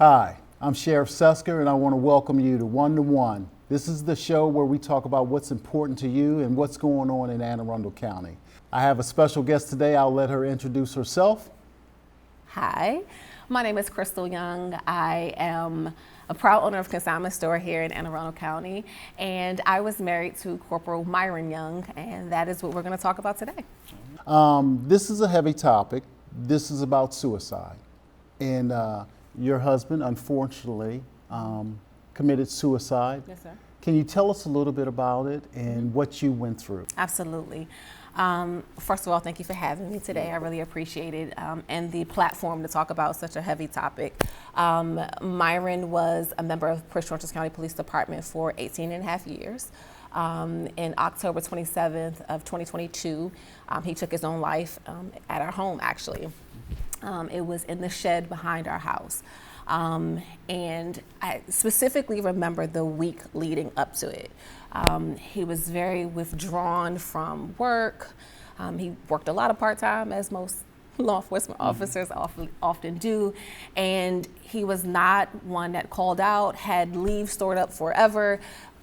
Hi, I'm Sheriff Susker, and I want to welcome you to One to One. This is the show where we talk about what's important to you and what's going on in Anne Arundel County. I have a special guest today. I'll let her introduce herself. Hi, my name is Crystal Young. I am a proud owner of a consignment store here in Anne Arundel County, and I was married to Corporal Myron Young, and that is what we're going to talk about today. This is a heavy topic. This is about suicide. And your husband, unfortunately, committed suicide. Yes, sir. Can you tell us a little bit about it and what you went through? Absolutely. First of all, thank you for having me today. I really appreciate it and the platform to talk about such a heavy topic. Myron was a member of Prince George's County Police Department for 18 and a half years. In October 27th of 2022, he took his own life at our home, actually. It was in the shed behind our house. And I specifically remember the week leading up to it. He was very withdrawn from work. He worked a lot of part-time, as most law enforcement officers often do. And he was not one that called out, had leave stored up forever,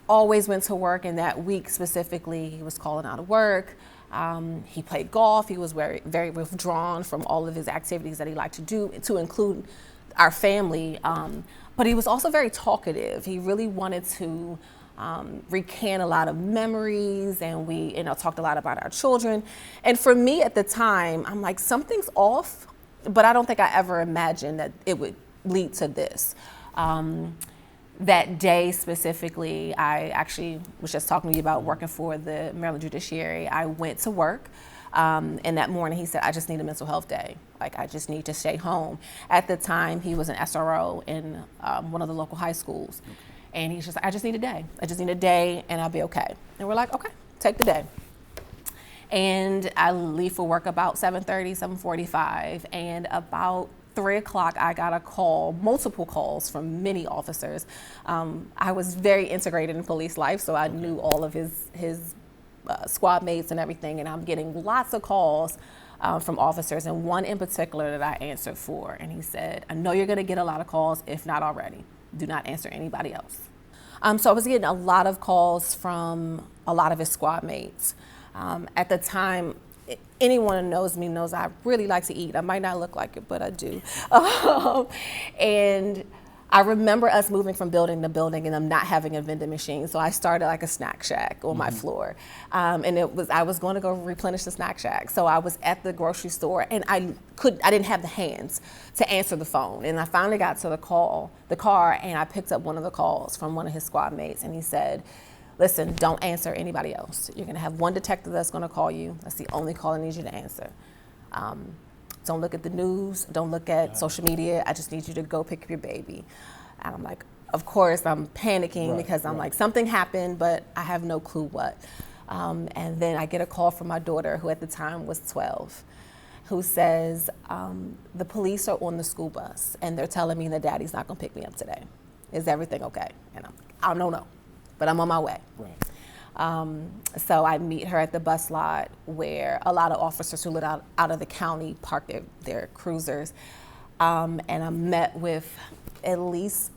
always went to work. And that week specifically, he was calling out of work. He played golf. He was very, very withdrawn from all of his activities that he liked to do, to include our family. But he was also very talkative. He really wanted to recant a lot of memories, and we, talked a lot about our children. And for me at the time, I'm like, something's off, but I don't think I ever imagined that it would lead to this. That day specifically, I actually was just talking to you about working for the Maryland Judiciary. I went to work, and that morning he said, I just need a mental health day. Like, I just need to stay home. At the time, he was an SRO in one of the local high schools. Okay. And he's just like, I just need a day. I just need a day and I'll be okay. And we're like, okay, take the day. And I leave for work about 7:30, 7:45, and about 3 o'clock, I got a call, multiple calls from many officers. I was very integrated in police life, so I knew all of his squad mates and everything, and I'm getting lots of calls from officers, and one in particular that I answered for. And he said, I know you're gonna get a lot of calls, if not already. Do not answer anybody else. So I was getting a lot of calls from a lot of his squad mates. At the time, anyone who knows me knows I really like to eat. I might not look like it, but I do. And I remember us moving from building to building and them not having a vending machine. So I started like a snack shack on my floor. And I was going to go replenish the snack shack. So I was at the grocery store and I didn't have the hands to answer the phone. And I finally got to the car, and I picked up one of the calls from one of his squad mates, and he said, listen, don't answer anybody else. You're gonna have one detective that's gonna call you. That's the only call I need you to answer. Don't look at the news, don't look at social media. I just need you to go pick up your baby. And I'm like, of course, I'm panicking because I'm like, something happened, but I have no clue what. And then I get a call from my daughter, who at the time was 12, who says, the police are on the school bus and they're telling me that daddy's not gonna pick me up today. Is everything okay? And I'm like, I don't know, but I'm on my way. Right. So I meet her at the bus lot where a lot of officers who live out of the county park their cruisers. And I'm met with at least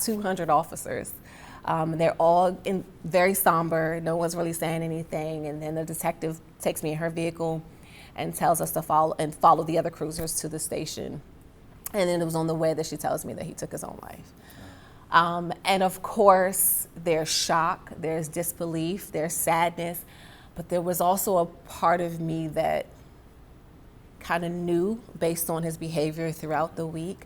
200 officers. They're all very somber. No one's really saying anything. And then the detective takes me in her vehicle and tells us to follow the other cruisers to the station. And then it was on the way that she tells me that he took his own life. And of course, there's shock, there's disbelief, there's sadness, but there was also a part of me that kind of knew based on his behavior throughout the week.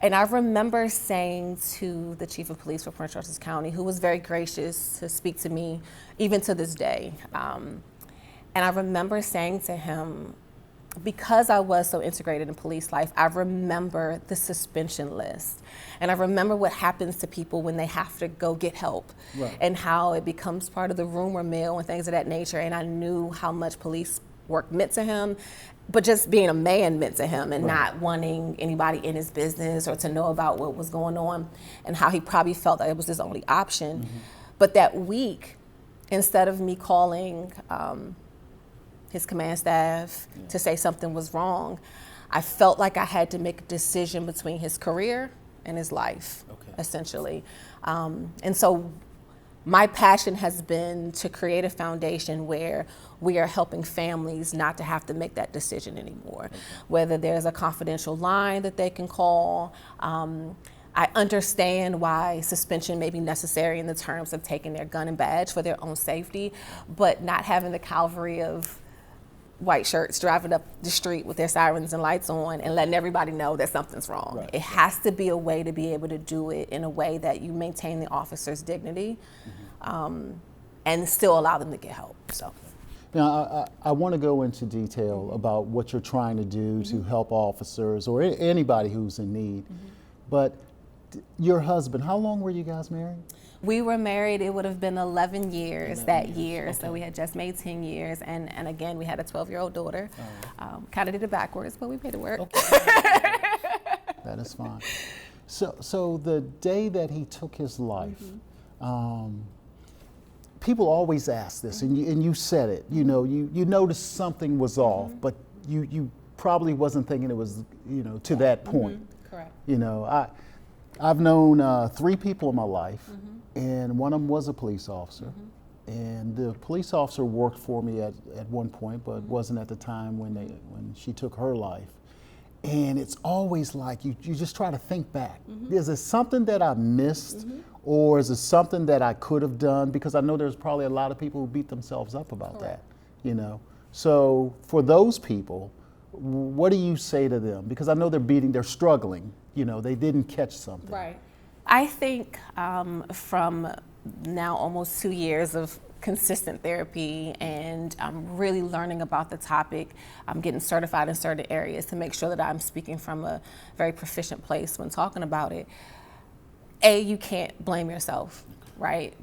And I remember saying to the chief of police for Prince George's County, who was very gracious to speak to me, even to this day. And I remember saying to him, because I was so integrated in police life, I remember the suspension list. And I remember what happens to people when they have to go get help, right, and how it becomes part of the rumor mill and things of that nature. And I knew how much police work meant to him, but just being a man meant to him, and right, not wanting anybody in his business or to know about what was going on, and how he probably felt that it was his only option. Mm-hmm. But that week, instead of me calling his command staff to say something was wrong, I felt like I had to make a decision between his career and his life, essentially. And so my passion has been to create a foundation where we are helping families not to have to make that decision anymore. Whether there's a confidential line that they can call. I understand why suspension may be necessary in the terms of taking their gun and badge for their own safety, but not having the cavalry of white shirts driving up the street with their sirens and lights on and letting everybody know that something's wrong. Right. It has to be a way to be able to do it in a way that you maintain the officer's dignity, and still allow them to get help. So. Now, I want to go into detail about what you're trying to do to help officers or anybody who's in need, but your husband, how long were you guys married? We were married, it would have been 11 years that year, so we had just made 10 years, and again, we had a 12-year-old daughter. Kind of did it backwards, but we made it work. That is fine. So the day that he took his life, people always ask this, and you said it, you noticed something was off, but you probably wasn't thinking it was, to that point. Correct. I've known 3 people in my life, and one of them was a police officer. And the police officer worked for me at one point, but wasn't at the time when she took her life. And it's always like you just try to think back. Is it something that I missed, or is it something that I could have done? Because I know there's probably a lot of people who beat themselves up about that. So for those people, what do you say to them? Because I know they're struggling. They didn't catch something. Right. I think from now almost 2 years of consistent therapy, and I'm really learning about the topic. I'm getting certified in certain areas to make sure that I'm speaking from a very proficient place when talking about it. You can't blame yourself, right?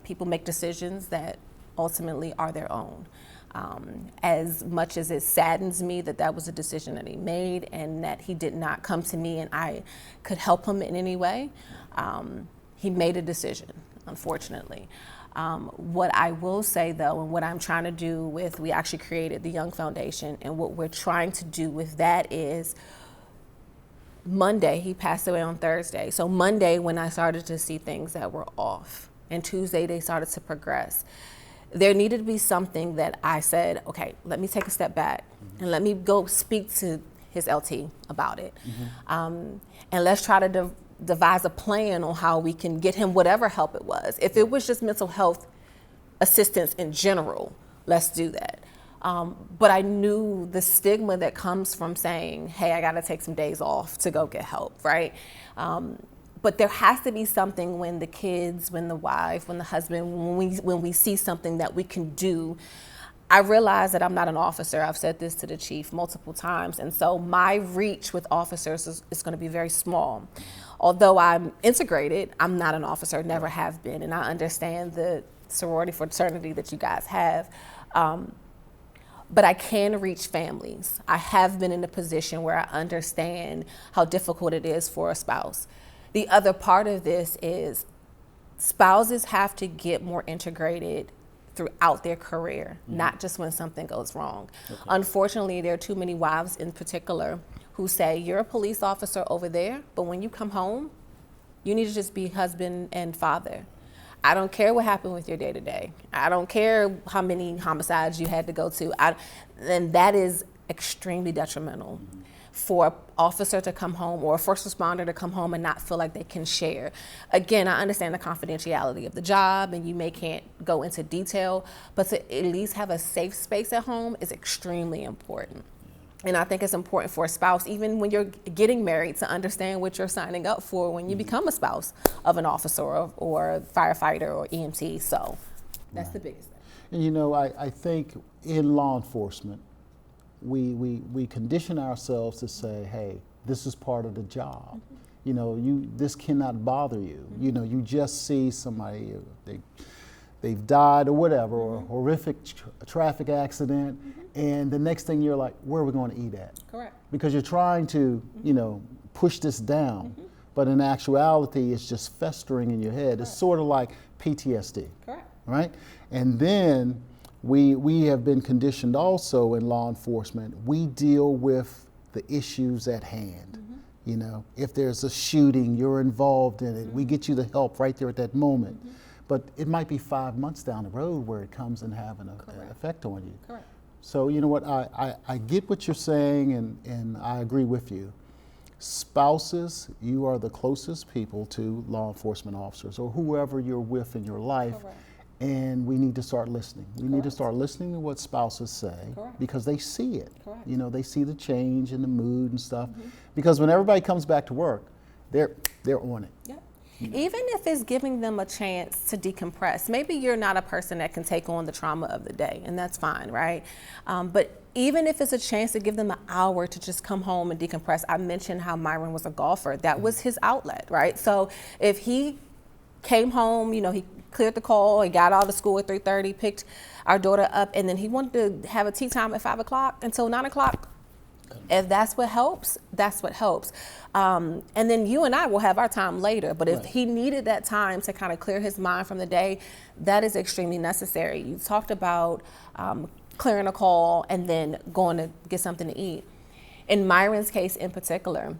People make decisions that ultimately are their own. As much as it saddens me that was a decision that he made and that he did not come to me and I could help him in any way, he made a decision, unfortunately. What I will say though, and what I'm trying to do we actually created the Young Foundation, and what we're trying to do with that is Monday, he passed away on Thursday. So Monday, when I started to see things that were off, and Tuesday they started to progress, there needed to be something that I said, okay, let me take a step back and let me go speak to his LT about it. And let's try to devise a plan on how we can get him whatever help it was. If it was just mental health assistance in general, let's do that. But I knew the stigma that comes from saying, hey, I gotta take some days off to go get help, right? But there has to be something when the kids, when the wife, when the husband, when we see something that we can do. I realize that I'm not an officer. I've said this to the chief multiple times. And so my reach with officers is going to be very small. Although I'm integrated, I'm not an officer, never have been. And I understand the sorority fraternity that you guys have. But I can reach families. I have been in a position where I understand how difficult it is for a spouse. The other part of this is spouses have to get more integrated throughout their career, not just when something goes wrong. Unfortunately, there are too many wives in particular who say, you're a police officer over there, but when you come home, you need to just be husband and father. I don't care what happened with your day-to-day. I don't care how many homicides you had to go to. And that is extremely detrimental for an officer to come home or a first responder to come home and not feel like they can share. Again, I understand the confidentiality of the job and you can't go into detail, but to at least have a safe space at home is extremely important. And I think it's important for a spouse, even when you're getting married, to understand what you're signing up for when you become a spouse of an officer or firefighter or EMT. So that's the biggest thing. And I think in law enforcement, we condition ourselves to say, hey, this is part of the job. This cannot bother you. You just see somebody, they've died or whatever, or a horrific traffic accident, and the next thing you're like, where are we going to eat at? Correct. Because you're trying to, push this down, but in actuality, it's just festering in your head. Correct. It's sort of like PTSD. Correct. Right? And then we have been conditioned also in law enforcement. We deal with the issues at hand. You know, if there's a shooting, you're involved in it. We get you the help right there at that moment. But it might be 5 months down the road where it comes and having an effect on you. Correct. So you know what, I get what you're saying, and I agree with you. Spouses, you are the closest people to law enforcement officers or whoever you're with in your life. Correct. And we need to start listening. We need to start listening to what spouses say because they see it. Correct. You know, they see the change in the mood and stuff. Because when everybody comes back to work, they're on it. Yep. Even if it's giving them a chance to decompress. Maybe you're not a person that can take on the trauma of the day, and that's fine, right? But even if it's a chance to give them an hour to just come home and decompress. I mentioned how Myron was a golfer. That was his outlet, right? So if he came home, you know, he cleared the call, he got out of school at 3:30, picked our daughter up, and then he wanted to have a tea time at 5 o'clock until 9 o'clock. If that's what helps, that's what helps. And then you and I will have our time later, but if he needed that time to kind of clear his mind from the day, that is extremely necessary. You talked about clearing a call and then going to get something to eat. In Myron's case in particular,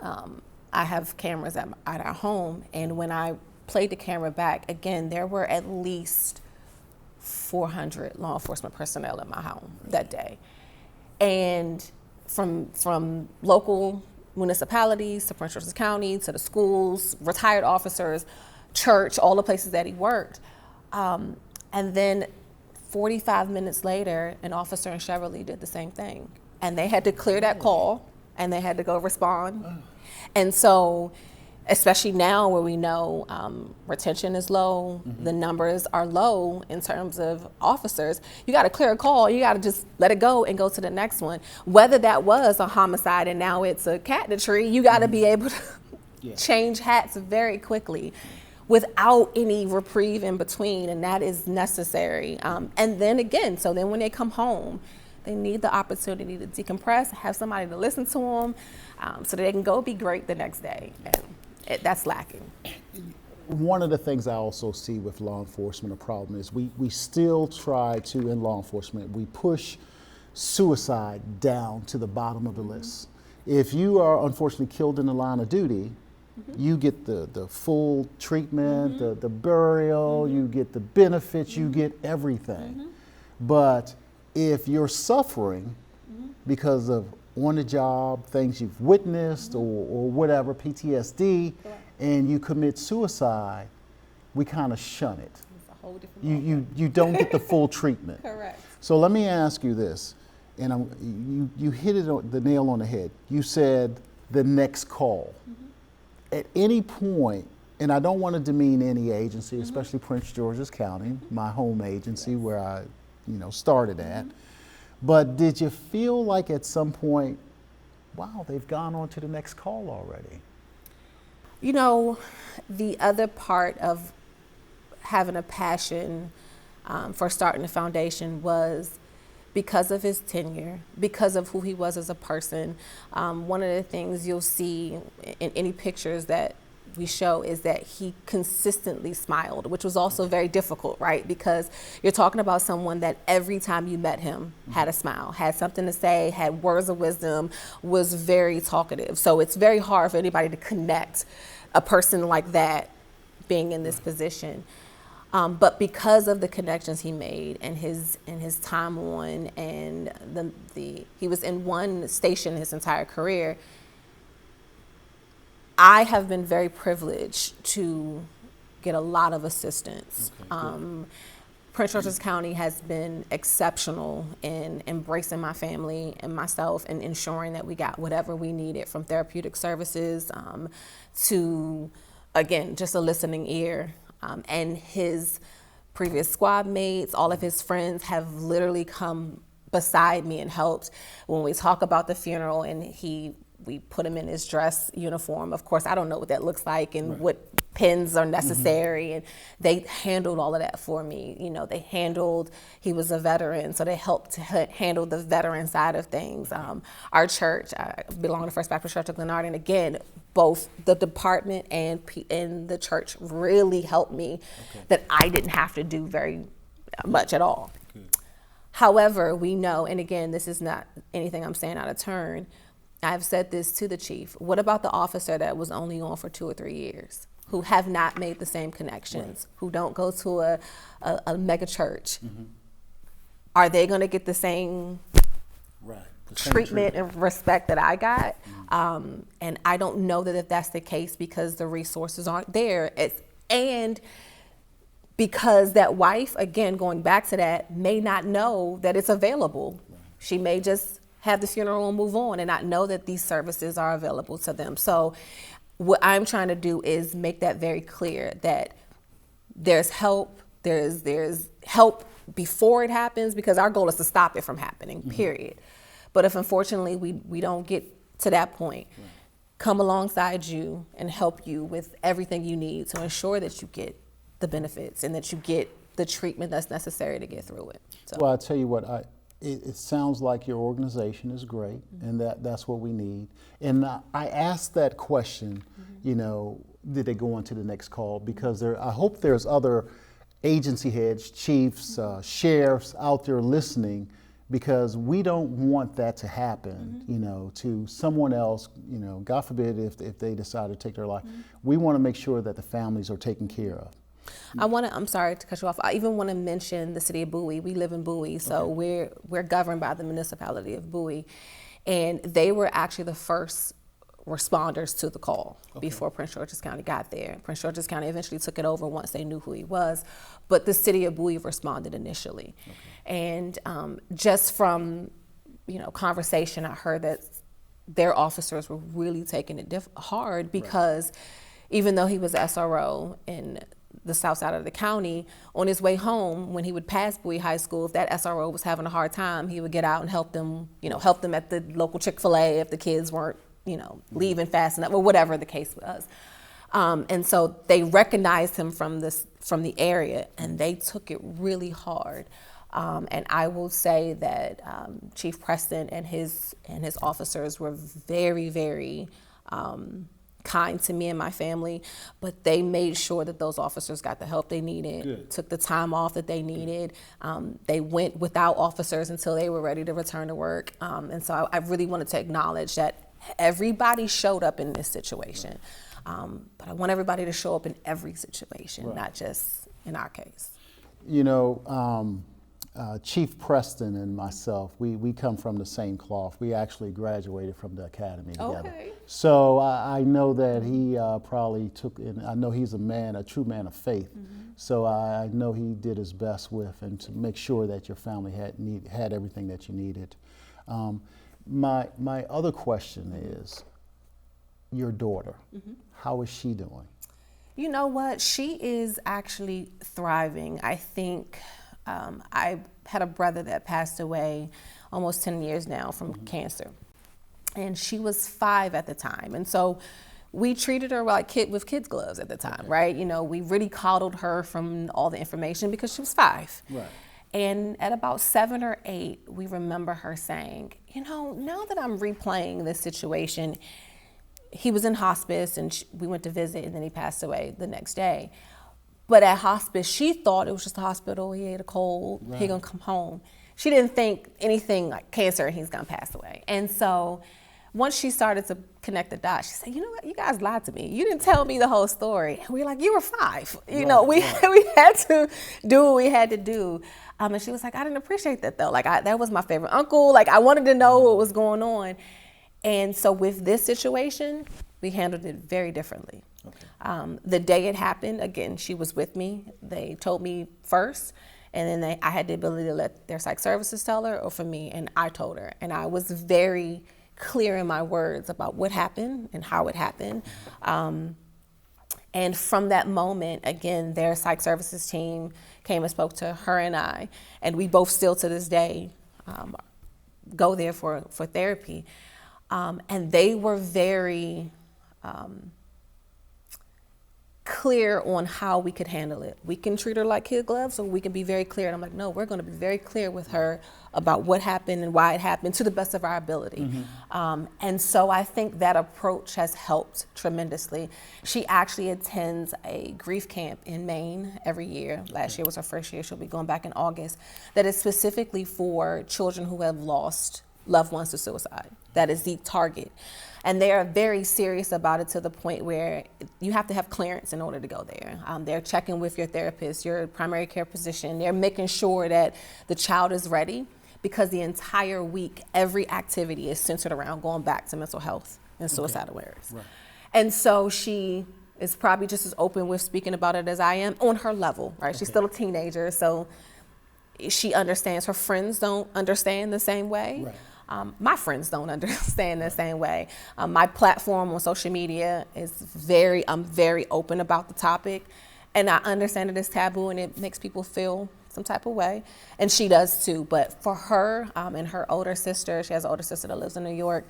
I have cameras at our home, and when I played the camera back, again, there were at least 400 law enforcement personnel in my home that day. And from local municipalities to Prince George's County to the schools, retired officers, church, all the places that he worked. And then 45 minutes later, an officer in Cheverly did the same thing. And they had to clear that call and they had to go respond. And so, especially now where we know retention is low, the numbers are low in terms of officers, you got to clear a call, you got to just let it go and go to the next one. Whether that was a homicide and now it's a cat in a tree, you got to be able to change hats very quickly without any reprieve in between, and that is necessary. And then again, so then when they come home, they need the opportunity to decompress, have somebody to listen to them, so that they can go be great the next day. And that's lacking. One of the things I also see with law enforcement, a problem is we still try to, in law enforcement, we push suicide down to the bottom of the list. If you are unfortunately killed in the line of duty, you get the full treatment, the burial, you get the benefits, you get everything. But if you're suffering because of on the job, things you've witnessed or whatever, PTSD, and you commit suicide, we kind of shun it. It's a whole different You don't get the full treatment. Correct. So let me ask you this, and you hit it the nail on the head. You said the next call. At any point, and I don't want to demean any agency, especially Prince George's County, my home agency where I started at. But did you feel like at some point, wow, they've gone on to the next call already? You know, the other part of having a passion for starting the foundation was because of his tenure, because of who he was as a person. One of the things you'll see in any pictures that we show is that he consistently smiled, which was also very difficult, right? Because you're talking about someone that every time you met him had a smile, had something to say, had words of wisdom, was very talkative. So it's very hard for anybody to connect a person like that being in this position. But because of the connections he made and his time on, and he was in one station his entire career, I have been very privileged to get a lot of assistance. Prince George's County has been exceptional in embracing my family and myself and ensuring that we got whatever we needed, from therapeutic services to, again, just a listening ear. And his previous squad mates, all of his friends have literally come beside me and helped. When we talk about the funeral and we put him in his dress uniform. Of course, I don't know what that looks like and what pins are necessary. And they handled all of that for me. He was a veteran, so they helped to handle the veteran side of things. Our church, I belong to First Baptist Church of Glenarden, and again, both the department and the church really helped me that I didn't have to do very much at all. However, we know, and again, this is not anything I'm saying out of turn, I've said this to the chief, what about the officer that was only on for 2 or 3 years, who have not made the same connections, who don't go to a mega church? Are they going to get the same treatment and respect that I got? And I don't know that if that's the case, because the resources aren't there. And because that wife, again, going back to that, may not know that it's available. She may just have the funeral and move on and not know that these services are available to them. So what I'm trying to do is make that very clear, that there's help, there's help before it happens, because our goal is to stop it from happening, period. But if unfortunately we don't get to that point, come alongside you and help you with everything you need to ensure that you get the benefits and that you get the treatment that's necessary to get through it. So. Well, I tell you what, it sounds like your organization is great, and that's what we need. And I asked that question, you know, did they go on to the next call? Because I hope there's other agency heads, chiefs, sheriffs out there listening, because we don't want that to happen, you know, to someone else, you know, God forbid if they decide to take their life. We want to make sure that the families are taken care of. I'm sorry to cut you off. I even want to mention the city of Bowie. We live in Bowie, so we're governed by the municipality of Bowie. And they were actually the first responders to the call before Prince George's County got there. Prince George's County eventually took it over once they knew who he was, but the city of Bowie responded initially. And just from, you know, conversation, I heard that their officers were really taking it hard, because even though he was SRO in the south side of the county, on his way home, when he would pass Bowie High School, if that SRO was having a hard time, he would get out and help them, you know, help them at the local Chick-fil-A if the kids weren't, you know, leaving fast enough, or whatever the case was. And so they recognized him from the area, and they took it really hard. And I will say that Chief Preston and his officers were very, very kind to me and my family, but they made sure that those officers got the help they needed, took the time off that they needed. They went without officers until they were ready to return to work. And so I really wanted to acknowledge that everybody showed up in this situation. But I want everybody to show up in every situation, not just in our case. You know, Chief Preston and myself, we come from the same cloth. We actually graduated from the academy together. Okay. So I know that he probably took, and I know he's a true man of faith. So I know he did his best with, and to make sure that your family had everything that you needed. My other question is, your daughter, how is she doing? You know what? She is actually thriving. I think I had a brother that passed away almost 10 years now from cancer. And she was 5 at the time. And so we treated her like with kids' gloves at the time, right? You know, we really coddled her from all the information because she was 5. Right. And at about 7 or 8, we remember her saying, you know, now that I'm replaying this situation, he was in hospice and we went to visit, and then he passed away the next day. But at hospice, she thought it was just a hospital. He had a cold. He gonna come home. She didn't think anything like cancer and he's gonna pass away. And so once she started to connect the dots, she said, you know what, you guys lied to me. You didn't tell me the whole story. And we were like, you were 5. You know, we had to do what we had to do. And she was like, I didn't appreciate that though. Like that was my favorite uncle. Like I wanted to know what was going on. And so with this situation, we handled it very differently. The day it happened, again, she was with me. They told me first, and then I had the ability to let their psych services tell her, or for me, and I told her. And I was very clear in my words about what happened and how it happened. And from that moment, again, their psych services team came and spoke to her and I, and we both still to this day go there for therapy. And they were very clear on how we could handle it. We can treat her like kid gloves, or we can be very clear. And I'm like, no, we're going to be very clear with her about what happened and why it happened to the best of our ability. And so I think that approach has helped tremendously. She actually attends a grief camp in Maine every year. Last year was her first year. She'll be going back in August. That is specifically for children who have lost loved ones to suicide. That is the target. And they are very serious about it to the point where you have to have clearance in order to go there. They're checking with your therapist, your primary care physician. They're making sure that the child is ready, because the entire week, every activity is centered around going back to mental health and suicide awareness. Right. And so she is probably just as open with speaking about it as I am on her level, right? Okay. She's still a teenager, so she understands. Her friends don't understand the same way. Right. My friends don't understand the same way. My platform on social media is I'm very open about the topic, and I understand that it's taboo and it makes people feel some type of way, and she does too. But for her and her older sister, she has an older sister that lives in New York,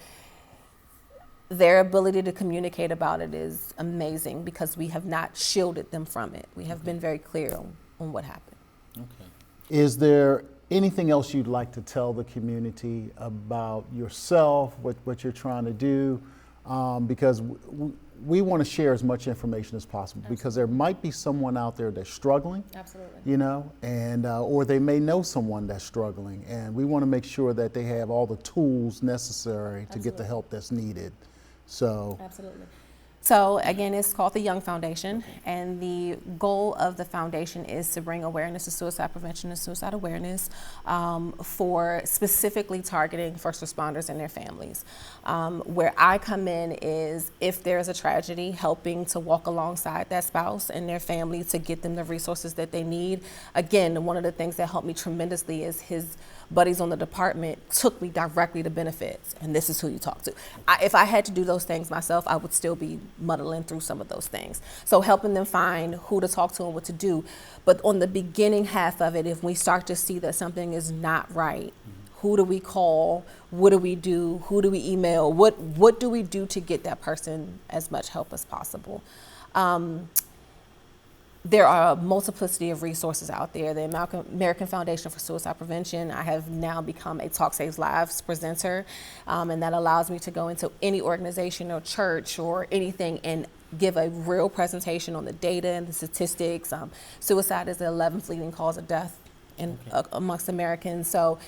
their ability to communicate about it is amazing, because we have not shielded them from it. We have been very clear on what happened. Okay. Is there anything else you'd like to tell the community about yourself, what you're trying to do? Because we want to share as much information as possible. Absolutely. Because there might be someone out there that's struggling. Absolutely. You know, and or they may know someone that's struggling, and we want to make sure that they have all the tools necessary to Absolutely. Get the help that's needed. So Absolutely. So again, it's called the Young Foundation, and the goal of the foundation is to bring awareness to suicide prevention and suicide awareness for specifically targeting first responders and their families. Where I come in is, if there's a tragedy, helping to walk alongside that spouse and their family to get them the resources that they need. Again, one of the things that helped me tremendously is his buddies on the department took me directly to benefits, and this is who you talk to. If I had to do those things myself, I would still be muddling through some of those things. So helping them find who to talk to and what to do. But on the beginning half of it, if we start to see that something is not right, who do we call? What do we do? Who do we email? What do we do to get that person as much help as possible? There are a multiplicity of resources out there. The American Foundation for Suicide Prevention, I have now become a Talk Saves Lives presenter, and that allows me to go into any organization or church or anything and give a real presentation on the data and the statistics. Suicide is the 11th leading cause of death amongst Americans. So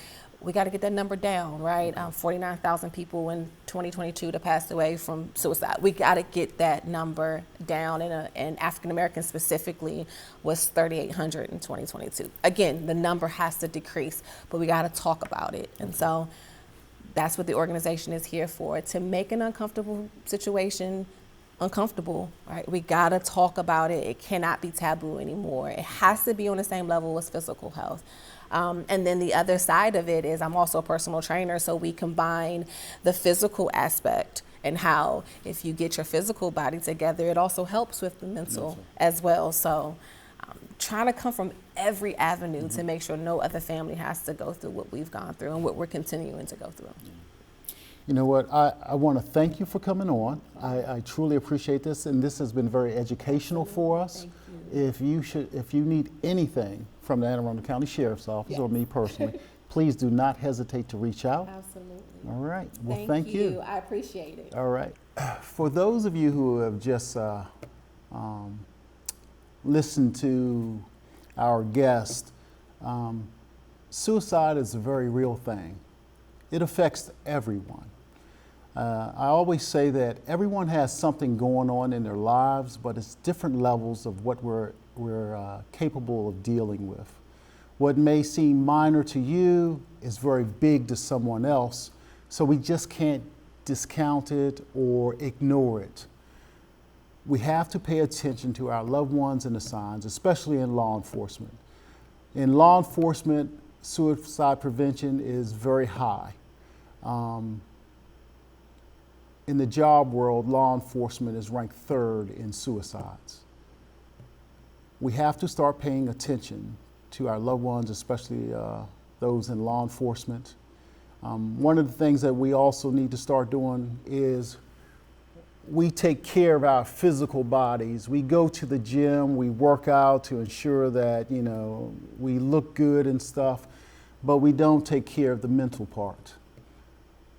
we got to get that number down, right? 49,000 people in 2022 that passed away from suicide. We got to get that number down, and African Americans specifically was 3,800 in 2022. Again, the number has to decrease, but we got to talk about it. And so that's what the organization is here for, to make an uncomfortable situation uncomfortable, right? We got to talk about it. It cannot be taboo anymore. It has to be on the same level as physical health. And then the other side of it is, I'm also a personal trainer, so we combine the physical aspect and how if you get your physical body together, it also helps with the mental as well. So trying to come from every avenue to make sure no other family has to go through what we've gone through and what we're continuing to go through. You know what, I want to thank you for coming on. I truly appreciate this, and this has been very educational for us. If you need anything from the Anne Arundel County Sheriff's Office or me personally, please do not hesitate to reach out. Absolutely. All right. Well, thank you. I appreciate it. All right. For those of you who have just listened to our guest, suicide is a very real thing. It affects everyone. I always say that everyone has something going on in their lives, but it's different levels of what we're capable of dealing with. What may seem minor to you is very big to someone else, so we just can't discount it or ignore it. We have to pay attention to our loved ones and the signs, especially in law enforcement. In law enforcement, suicide prevention is very high. In the job world, law enforcement is ranked third in suicides. We have to start paying attention to our loved ones, especially those in law enforcement. One of the things that we also need to start doing is we take care of our physical bodies. We go to the gym, we work out to ensure that, we look good and stuff, but we don't take care of the mental part.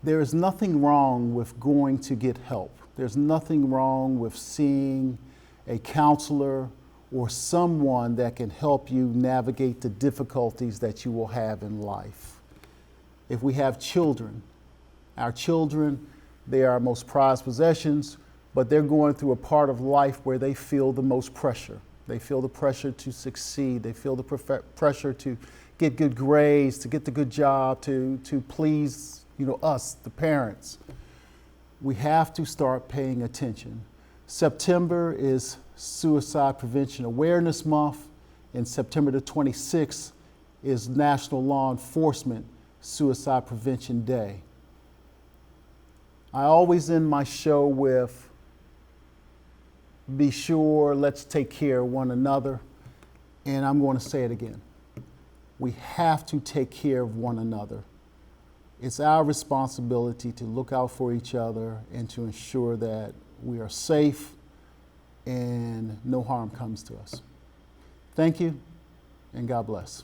There is nothing wrong with going to get help. There's nothing wrong with seeing a counselor or someone that can help you navigate the difficulties that you will have in life. If we have children, Our children, they are our most prized possessions, but they're going through a part of life where they feel the most pressure. They feel the pressure to succeed. They feel the pressure to get good grades, to get the good job, to please, us, the parents. We have to start paying attention. September is Suicide Prevention Awareness Month, and September the 26th is National Law Enforcement Suicide Prevention Day. I always end my show with, be sure, let's take care of one another. And I'm going to say it again. We have to take care of one another. It's our responsibility to look out for each other and to ensure that we are safe and no harm comes to us. Thank you, and God bless.